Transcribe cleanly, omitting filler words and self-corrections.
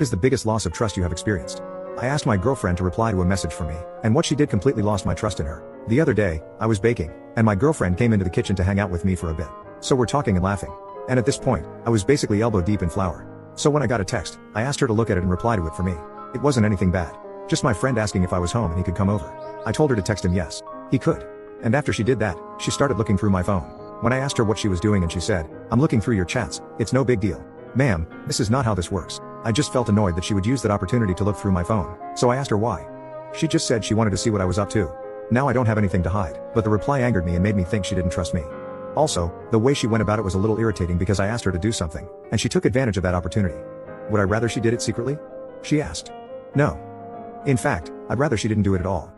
What is the biggest loss of trust you have experienced? I asked my girlfriend to reply to a message from me, and what she did completely lost my trust in her. The other day, I was baking, and my girlfriend came into the kitchen to hang out with me for a bit. So we're talking and laughing. And at this point, I was basically elbow deep in flour. So when I got a text, I asked her to look at it and reply to it for me. It wasn't anything bad. Just my friend asking if I was home and he could come over. I told her to text him yes. He could. And after she did that, she started looking through my phone. When I asked her what she was doing and she said, "I'm looking through your chats, it's no big deal." Ma'am, this is not how this works. I just felt annoyed that she would use that opportunity to look through my phone. So I asked her why. She just said she wanted to see what I was up to. Now I don't have anything to hide, but the reply angered me and made me think she didn't trust me. Also, the way she went about it was a little irritating because I asked her to do something, and she took advantage of that opportunity. Would I rather she did it secretly? She asked. No. In fact, I'd rather she didn't do it at all.